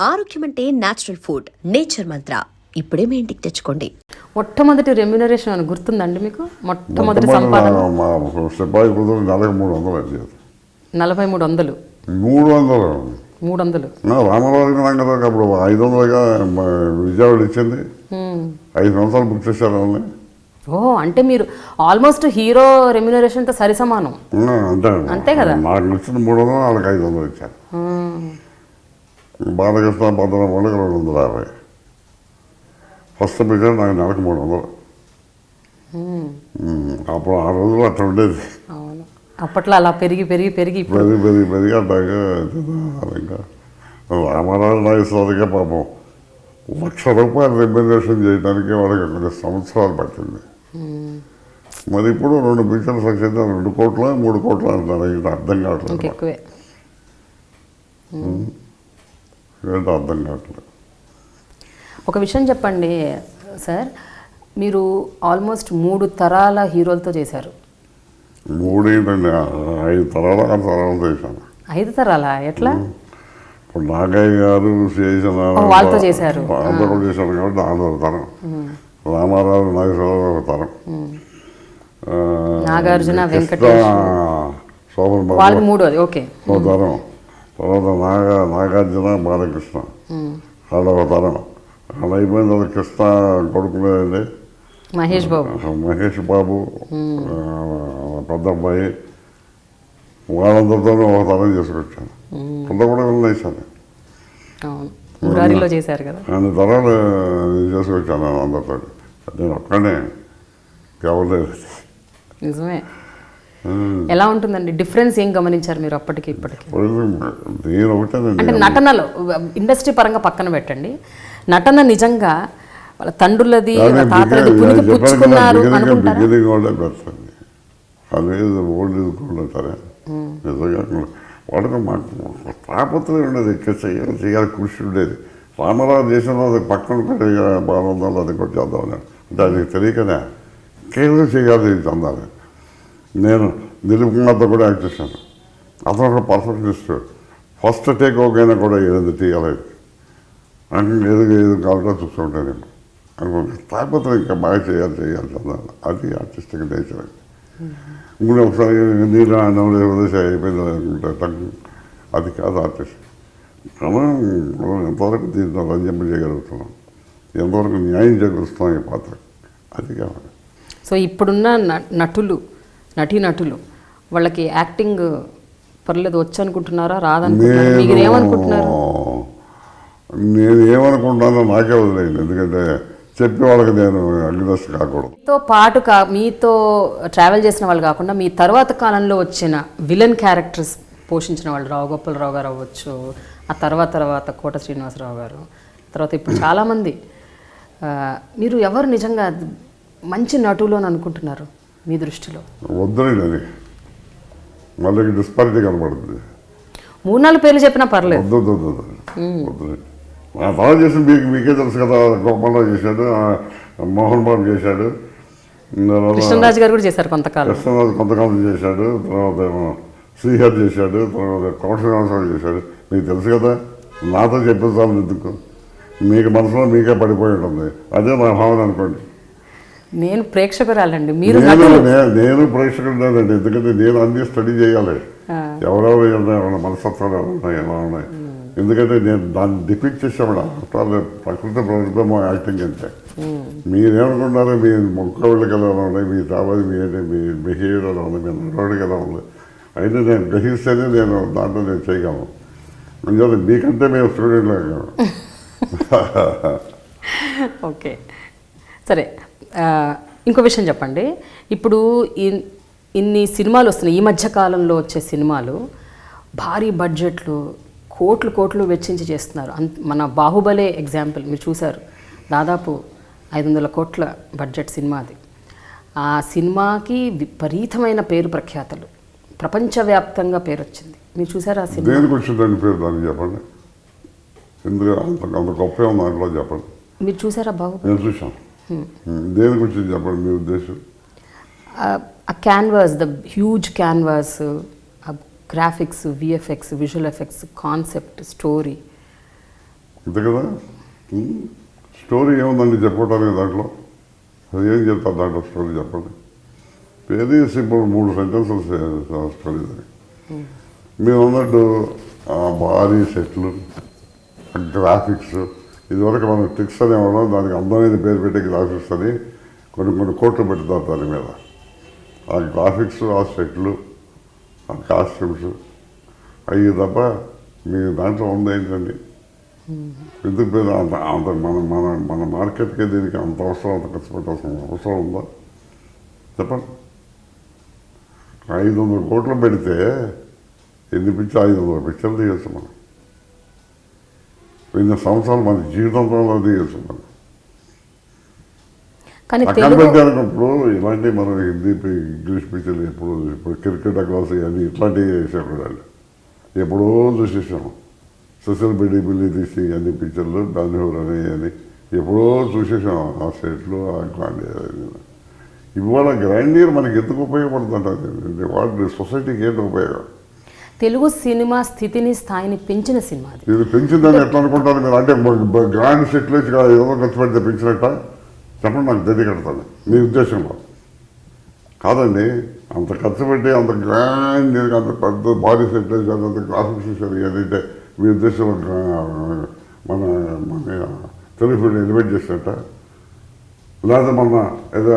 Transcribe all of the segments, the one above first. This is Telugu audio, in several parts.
ఆరోగ్యం అంటే న్యాచురల్ ఫుడ్, నేచర్ మంత్ర. ఇప్పుడే మీ ఇంటికి తెచ్చుకోండి. మొట్టమొదటి రెమ్యునరేషన్ అని గుర్తుందండి మీకు? మొట్టమొదటి సంపాదన సిపాయి కుదురు నెలకు 300 4300 300 రామరాజు రంగరాజు అప్పుడు 500గా విజయవాడ ఇచ్చింది. 5 సంవత్సరాలు బుక్ చేశారు వాళ్ళని. అంటే మీరు ఆల్మోస్ట్ హీరో రెమ్యునరేషన్తో సరి సమానం. అంతే కదా. నాకు ఇచ్చిన 300, వాళ్ళకి 500 ఇచ్చారు. బాలకృష్ణ భద్రం వాళ్ళకి 250. ఫస్ట్ పిక్చర్ నాకు నెలకు 300. అప్పుడు ఆ రోజులు అట్లా ఉండేది. అవును, అప్పట్లో అలా పెరిగి పెరిగి పెరిగి పెరిగి అట్లాగా ఇంకా రామారావు నాగేశ్వరరావుగా పాపం ₹1,00,000 రెమ్యునరేషన్ చేయడానికి వాళ్ళకి కొన్ని సంవత్సరాలు పట్టింది. మరి ఇప్పుడు 2 పిక్చర్లు సక్సెస్ 2 కోట్ల 3 కోట్ల అంటారు. ఇది అర్థం కావట్లేదు. ఎక్కువే ఏంటో అర్థం కావట్లేదు. ఒక విషయం చెప్పండి సార్, మీరు ఆల్మోస్ట్ 3 తరాల హీరోలతో చేశారు. 3 ఏంటండి, 5 తరాలు 6 తరాలు చేశాను. 5 తరాలా? ఎట్లా? ఇప్పుడు నాగయ్య గారు చేసిన వాళ్ళతో చేశారు. అందరూ చేశారు కాబట్టి 6వ తరం. రామారావు నాగేశ్వరరావు 1 తరం. నాగార్జున వెంకటేష్ శోభన్ వాళ్ళు 3వది. ఓకే, 1 తరం. తర్వాత నాగార్జున బాలకృష్ణ వాళ్ళ 1 తరం. అలా అయిపోయిన తర్వాత కృష్ణ కొడుకులేదండి మహేష్ బాబు పెద్ద అబ్బాయి, వాళ్ళందరితోనూ 1 తరం చేసుకొచ్చాను. కొంత కూడా వేసాను. మురారిలో చేశారు కదా. అన్ని తరాలు చేసుకొచ్చాను అందరితో. నేను ఒక్కనే కావలేదు. నిజమే. ఎలా ఉంటుందండి డిఫరెన్స్? ఏం గమనించారు మీరు అప్పటికి ఇప్పటికి? నేను ఒకటేనండి, అంటే నటనలో ఇండస్ట్రీ పరంగా పక్కన పెట్టండి, నటన నిజంగా వాళ్ళ తండ్రులది తాతలది పుచ్చుకున్నారు అనుకుంటారా? బిగినింగ్ వాళ్ళే పెడుతుంది. అదే ఓల్డ్ ఇదికుంటారా నిజంగా వాడికి మాకు తాపత్రయం ఉండేది. ఇక్కడ చేయాలి కృషి ఉండేది. రామారావు దేశంలో అది పక్కన బాగుందాలు అది కూడా చేద్దామని అంటే అది తెలియకనే కేవలం చేయాలి చెందాలి. నేను దిలీప్ కుమార్తో కూడా యాక్ట్ చేశాను. అతను ఒక పర్ఫెక్షనిస్ట్. ఫస్ట్ టేక్ ఓకైనా కూడా ఏది తీయాలి అంటే ఏది కావాలో చూస్తుంటాను నేను అనుకుంటా. తాపత్రయం ఇంకా బాగా చేయాలి చెందాలి. అది ఆర్టిస్టిక్ నేచర్. ఇప్పుడు ఒకసారి నీళ్ళు వదిలేసి అయిపోయింది అనుకుంటా. అది కాదు ఆర్టిస్ట్. మనం ఎంతవరకు దీంట్లో రంజింప చేయగలుగుతున్నాం, ఎంతవరకు న్యాయం చేకూరుస్తున్నాం ఈ పాత్ర, అది కావాలి. సో ఇప్పుడున్న నటీనటులు వాళ్ళకి యాక్టింగ్ పర్లేదు వచ్చు అనుకుంటున్నారా, రాదనుకుంటున్నారా? మీరు ఏమనుకుంటున్నారు? నేను ఏమనుకుంటానో నాకే వదిలేయండి. ఎందుకంటే చెప్పే వాళ్ళకి నేను అగ్రెస్ట్ కాకూడదు. మీతో పాటు మీతో ట్రావెల్ చేసిన వాళ్ళు కాకుండా మీ తర్వాత కాలంలో వచ్చిన విలన్ క్యారెక్టర్స్ పోషించిన వాళ్ళు రావు గోపాలరావు గారు అవ్వచ్చు, ఆ తర్వాత కోట శ్రీనివాసరావు గారు, తర్వాత ఇప్పుడు చాలామంది, మీరు ఎవరు నిజంగా మంచి నటులు అని అనుకుంటున్నారు మీ దృష్టిలో? వద్దులేండి, అది మళ్ళీ డిస్పారిటీ కనబడుతుంది. 3-4 పేర్లు చెప్పినా పర్లేదు. వద్దులేండి. ఆ తర్వాత చేసి మీకే తెలుసు కదా. గోపాలరావు చేశాడు, మోహన్ బాబు చేశాడు, కృష్ణరాజు గారు కూడా చేశారు కొంతకాలం చేశాడు, తర్వాత శ్రీహర్ చేశాడు, తర్వాత కోట శ్రీనివాసరావు చేశాడు. మీకు తెలుసు కదా. నాతో చెప్పేసాను ఎందుకు, మీకు మనసులో మీకే పడిపోయి ఉంటుంది. అదే నా భావన అనుకోండి. నేను ప్రేక్షకురాలండి, మీరు నేను ప్రేక్షకురాలండి. ఎందుకంటే నేను అన్ని స్టడీ చేయాలి. ఎవరెవరు మనస్తత్వాలు ఉన్నాయి, ఎలా ఉన్నాయి. ఎందుకంటే నేను దాన్ని డిపిక్ట్ చేసాము. ప్రకృతి ప్రభుత్వం యాక్టింగ్ అంటే మీరేమనుకుంటారో మీ మొక్కవాళ్ళకి ఎలా ఉన్నాయి, మీ తావాలి మీ బిహేవియర్ ఎలా ఉంది, మీ నడవడికి ఎలా ఉంది, అయితే నేను గ్రహిస్తేనే నేను దాంట్లో నేను చేయగలను. అందువల్ల మీకంటే మేము స్టూడెంట్ లాగా. ఓకే, సరే. ఇంకో విషయం చెప్పండి. ఇప్పుడు ఇన్ని సినిమాలు వస్తున్నాయి, ఈ మధ్య కాలంలో వచ్చే సినిమాలు భారీ బడ్జెట్లు కోట్లు వెచ్చించి చేస్తున్నారు. మన బాహుబలే ఎగ్జాంపుల్ మీరు చూశారు. దాదాపు 500 కోట్ల బడ్జెట్ సినిమా అది. ఆ సినిమాకి విపరీతమైన పేరు ప్రఖ్యాతలు, ప్రపంచవ్యాప్తంగా పేరు వచ్చింది. మీరు చూసారా ఆ సినిమా? దేనికి వచ్చిందండి పేరు దానికి చెప్పండి. ఎందుకు అంత గొప్ప దాంట్లో చెప్పండి. మీరు చూసారా బాహుబలి? నేను చూసాను. దేనికి వచ్చింది చెప్పండి మీ ఉద్దేశం? ఆ canvas, the huge canvas, graphics, VFX, visual effects, concept, story, అంతే కదా. స్టోరీ ఏముందండి చెప్పుకోవటానికి దాంట్లో? అది ఏం చెప్తారు దాంట్లో స్టోరీ చెప్పండి. వెరీ సింపుల్, 3 సెంటెన్సెస్ స్టోరీ దాన్ని. మేము అన్నట్టు ఆ భారీ సెట్లు, గ్రాఫిక్స్, ఇదివరకు మనం ట్రిక్స్ అనేవాళ్ళం, దానికి అందమైన పేరు పెట్టి గ్రాఫిక్స్ అని కొన్ని కోట్లు పెడతారు దాని మీద. ఆ గ్రాఫిక్స్, ఆ సెట్లు, ఆ కాస్ట్యూమ్స్ అవి తప్ప మీ దాంట్లో ఉంది ఏంటండి? ఎందుకు పేరు అంత మన మార్కెట్కి దీనికి అంత అవసరం, అంత ఖర్చు పెట్టాల్సిన అవసరం ఉందా చెప్పండి? 500 కోట్లు పెడితే ఎన్ని పిక్చర్ 500 పిక్చర్లు తీయచ్చు మనం. 2 సంవత్సరాలు మన జీవితంలో తీయచ్చు మనం. కానీ అక్కడ పెట్టానుకున్నప్పుడు ఇలాంటి మనం హిందీ ఇంగ్లీష్ పిక్చర్లు ఇప్పుడు క్రికెట్ క్లాస్ ఇవన్నీ ఇట్లాంటివి చేసేవాళ్ళు. ఎప్పుడో చూసేసాము. సోషల్ బిల్లి తీసి అన్ని పిక్చర్లు డాన్హూర్ అని ఎప్పుడో చూసేసాం. ఆ సెట్లు, ఆ గ్రాండియర్. ఇవాళ గ్రాండియర్ మనకి ఎందుకు ఉపయోగపడుతుంటుంది? వాటి సొసైటీకి ఏంటి ఉపయోగం? తెలుగు సినిమా స్థితిని, స్థాయిని పెంచిన సినిమా అది. ఇది పెంచిందని ఎట్లా అనుకుంటారు మీరు? అంటే గ్రాండ్ సెట్లు ఏదో ఖర్చు పెడితే పెంచినట్ట చెప్పండి, నాకు తెలియకడతాను మీ ఉద్దేశంలో. కాదండి, అంత ఖర్చు పెట్టి అంత గ్రాండ్, అంత పెద్ద భారీ సెట్లు, అంత గ్రాఫిక్స్ చూసారు ఏంటంటే మీ ఉద్దేశంలో మన మన తెలుగు ఫీల్డ్ ఎలివేట్ చేసినట్ట? లేదా మన ఏదో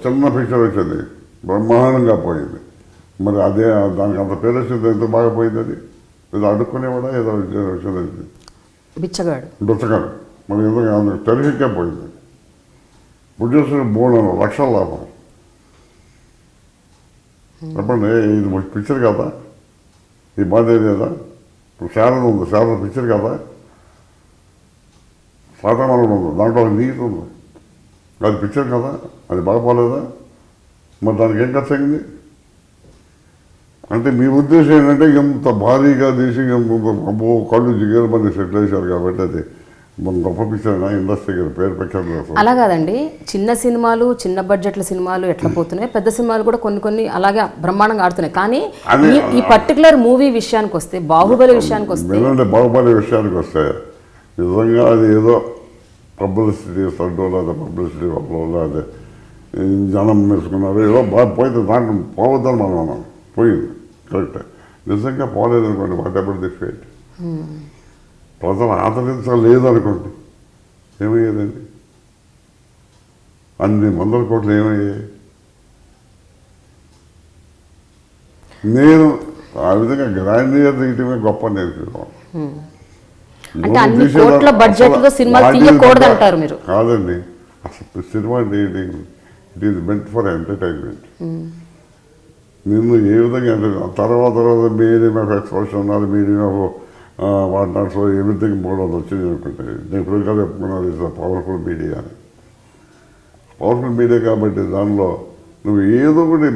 చిన్న పిక్చర్ వచ్చింది బ్రహ్మాండంగా పోయింది, మరి అదే దానికి అంత పేరు వచ్చింది, ఎంత బాగా పోయింది అది? ఏదో అడుక్కునేవాడా ఏదో వచ్చింది బిచ్చగాడు, మరి ఎందుకు టెరిఫిక్గా పోయింది. ప్రొడ్యూసర్ 3 లక్షల లాభం. చెప్పండి, ఇది పిక్చర్ కదా? ఈ బాధ ఏది కదా? శారద ఉంది, శారద పిక్చర్ కదా? సాతామరణం ఉంది, దాంట్లో ఒక నీతి ఉంది, అది పిక్చర్ కదా? అది బాగపోలేదా? మరి దానికి ఏం ఖర్చు అయింది? అంటే మీ ఉద్దేశం ఏంటంటే ఎంత భారీగా తీసి అబ్బో కళ్ళు జిగేరు మంది సెటిల్ వేశారు కాబట్టి అది గొప్ప పిక్చర్ ఇండస్ట్రీకి పేరు పెట్టారు. అలా కాదండి, చిన్న సినిమాలు, చిన్న బడ్జెట్ల సినిమాలు ఎట్లా పోతున్నాయి, పెద్ద సినిమాలు కూడా కొన్ని అలాగే బ్రహ్మాండంగా ఆడుతున్నాయి. కానీ ఈ పర్టికులర్ మూవీ విషయానికి వస్తే, బాహుబలి విషయానికి వస్తే, బాహుబలి విషయానికి వస్తే నిజంగా అది ఏదో పబ్లిసిటీ స్టంటో లేదా పబ్లిసిటీ వల్ల అదే జనం వేసుకున్నారు, ఏదో బాగా పోయింది, దాంట్లో పోవద్దని మనం అన్నాం, పోయింది కరెక్ట్. నిజంగా పోలేదు అనుకోండి, వాట్ ఎవర్ ది ఫేట్, ప్రజలు ఆదరించలేదు అనుకోండి, ఏమయ్యేదండి? అన్ని 100 కోట్లు ఏమయ్యాయి? నేను ఆ విధంగా గ్రాండియర్ తీయటమే గొప్ప నేర్చుకున్నాను. అంటే అన్ని కోట్ల బడ్జెట్తో సినిమాలు తీయకూడదంటారు మీరు? కాదండి, అసలు cinema it is meant for entertainment. నిన్ను ఏ విధంగా తర్వాత మీడియం ఆఫ్ ఎక్స్ప్రెషన్ ఉన్నారు, medium of what so everything model వచ్చింది అనుకుంటే, నేను ఇప్పుడు కదా చెప్పుకున్నాను ఇట్స్ పవర్ఫుల్ మీడియా అని. పవర్ఫుల్ మీడియా కాబట్టి దానిలో నువ్వు ఏదో ఒకటి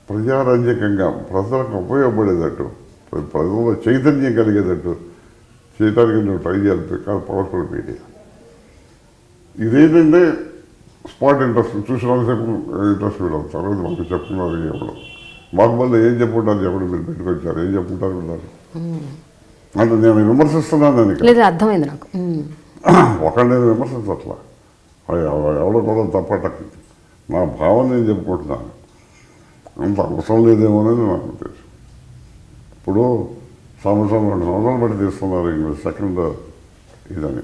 ప్రజారంజకంగా ప్రజలకు ఉపయోగపడేటట్టు, ప్రజల్లో చైతన్యం కలిగేటట్టు చేయడానికి నువ్వు ట్రై చేయాలి. కాదు పవర్ఫుల్ మీడియా. ఇదేంటంటే స్పాట్ ఇంట్రెస్ట్, చూసినంతసేపు ఇంట్రెస్ట్ వీళ్ళు తర్వాత మాకు చెప్పుకున్నారు. ఎవరు మాకు మళ్ళీ ఏం చెప్పుకుంటారు చెప్పండి, మీరు పెట్టుకొచ్చారు ఏం చెప్పుకుంటారు ఉంటారు అంటే నేను విమర్శిస్తున్నాను దానికి. లేదు, అర్థమైంది నాకు. ఒకళ్ళు నేను విమర్శించట్లా, ఎవడో కూడా తప్పట, నా భావన నేను చెప్పుకుంటున్నాను. అంత అవసరం లేదేమో అనేది నాకు ఉద్దేశం. ఇప్పుడు 2 సంవత్సరాలు బట్టి తీస్తున్నారు ఇంగ్లీష్ సెకండ్ ఇదని,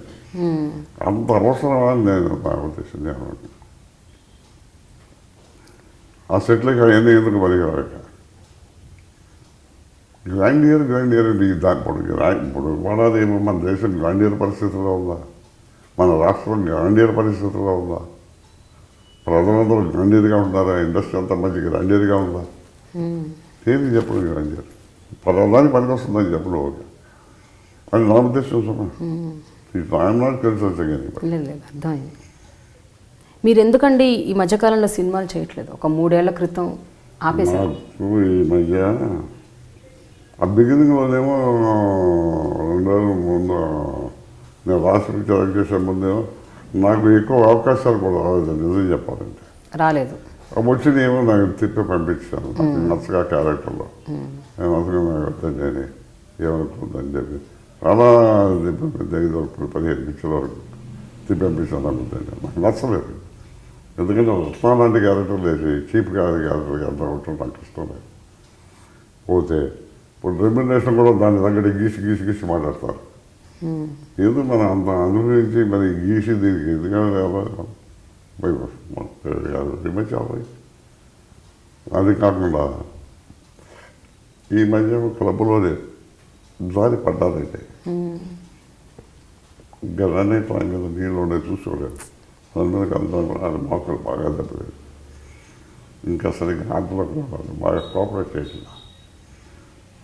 అంత అవసరమా అని నేను నా ఉద్దేశం. నేను ఆ సెట్లకి అవన్నీ ఎందుకు పనికిరాక గ్రాండియర్ దాని ఇప్పుడు వాడాలి. మన దేశం గ్రాండియర్ పరిస్థితుల్లో ఉందా? మన రాష్ట్రం గ్రాండియర్ పరిస్థితుల్లో ఉందా? ప్రజలందరూ గ్రాండియర్గా ఉంటారా? ఇండస్ట్రీ అంతా మంచి గ్రాండియర్గా ఉందా? ఏది చెప్పడం గ్రాండియర్ పదవదానికి పనికి వస్తుందని చెప్పడం ఓకే అని నా ఉద్దేశం. I'm not criticising anybody. లేదు, అర్థమైంది. మీరు ఎందుకండి ఈ మధ్యకాలంలో సినిమాలు చేయట్లేదు? ఒక 3 ఏళ్ల క్రితం ఆపేశారు. ఈ మధ్య ఆ బిగినింగ్లోనేమో 2 రోజుల ముందు నేను రాష్ట్ర సెలెక్ట్ చేసే ముందేమో నాకు ఎక్కువ అవకాశాలు కూడా రాలేదు, నిజం చెప్పాలంటే రాలేదు. వచ్చింది ఏమో నాకు తిప్పి పంపించాను, నచ్చగా క్యారెక్టర్లో నేను నచ్చగా నాకు వద్దని ఏమనుకుందని చెప్పి అలా దగ్గర 15 పిక్చర్ వరకు తిప్పించాను అనుకుంటాను. నాకు నచ్చలేదు. ఎందుకంటే ఉస్మాన్ లాంటి క్యారెక్టర్ లేదు, చీప్ క్యారెక్టర్ అంతా ఉండటం నాకు ఇష్టం లేదు. పోతే ఇప్పుడు రెమ్యునరేషన్ కూడా దాని దగ్గర గీసి మాట్లాడతారు. ఏదో మనం అంత అనుభవించి మరి గీసి దీనికి ఎందుకంటే రిమేజ్ అవ్వాలి. అది కాకుండా ఈ మధ్య క్లబ్లోనే జారి పడ్డారంటే ఇంకా రన్నే టైం మీద నీళ్ళు ఉండే చూసుకోలేదు. దాని మీద అది మొక్కలు బాగా దెబ్బలేదు. ఇంకా సరిగ్గా ఆటలో బాగా కోఆపరేట్ చేసింది.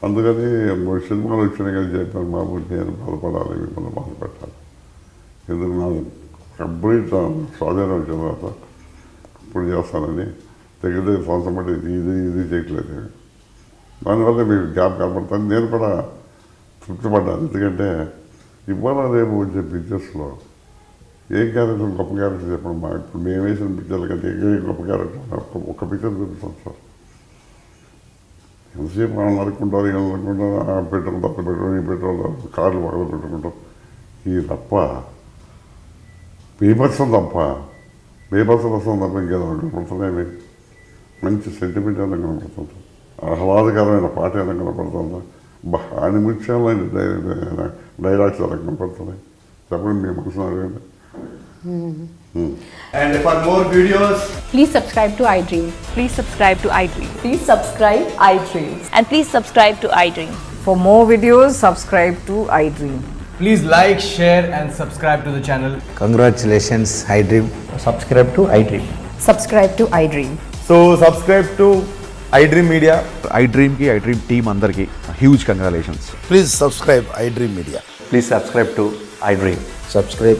అందుకని 3 సినిమాలు వచ్చినాయి కానీ చెప్పాను, బాబు నేను బాధపడాలి, మిమ్మల్ని బాధ పెట్టాలి. ఎందుకు నాకు కంప్లీట్ స్వాధీనం వచ్చిన తర్వాత ఇప్పుడు చేస్తానని దగ్గర సంవత్సరం బట్టి ఇది చేయట్లేదు. దానివల్ల మీకు గ్యాప్ కనపడుతుంది. నేను కూడా తృప్తిపడ్డాను. ఎందుకంటే ఇవాళ రేపు వచ్చే పిక్చర్స్లో ఏ క్యారెక్టర్ గొప్ప క్యారెక్టర్ చెప్పండి. మా ఇప్పుడు మేము వేసిన పిక్చర్ల కంటే గొప్ప క్యారెక్టర్ ఒక్క పిక్చర్ చూపిస్తాం సార్. ఎంతసేపు మనం నరుక్కుంటారు, ఏం నరుక్కుంటారు, పెట్రోల్ తప్ప పెట్రోల్, ఈ పెట్రోల్ కార్లు పగల పెట్టుకుంటాం. ఈ తప్ప బీభత్సం తప్ప ఇంకేదో కనపడుతున్నాయి. మంచి సెంటిమెంట్ ఏదైనా కనపడుతుంది, ఆహ్లాదకరమైన పాట ఏదైనా కనపడుతుందా, ఆనిముత్యాలైన డైలాగ్స్ ఎలా కనపడుతున్నాయి చెప్పండి. మీ మనసు అడగండి. And for more videos, Please subscribe to iDream. Please subscribe to iDream. Please subscribe iDream. And please subscribe to iDream. For more videos, subscribe to iDream. please like, share, and subscribe to the channel. Congratulations, iDream. Subscribe to iDream. Subscribe to iDream. So subscribe to iDream Media. iDream team అందరికి huge congratulations. Please subscribe iDream Media. Please subscribe to iDream. Subscribe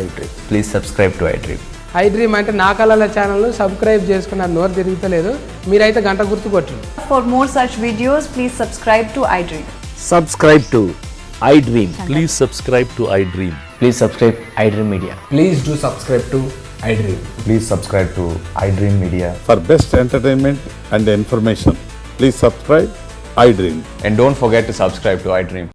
iDream. Please subscribe to iDream. iDream అంటే నా కళల ఛానల్ సబ్స్క్రైబ్ చేసుకున్న నోరు తిరుగుతలేదు, మీరైతే గంట గుర్తు కొట్టండి. For more such videos, please subscribe to iDream. Subscribe to iDream. Please subscribe to iDream. Please subscribe iDream Media. Please do subscribe to iDream. Please subscribe to iDream Media. For best entertainment and information, please subscribe iDream. And don't forget to subscribe to iDream.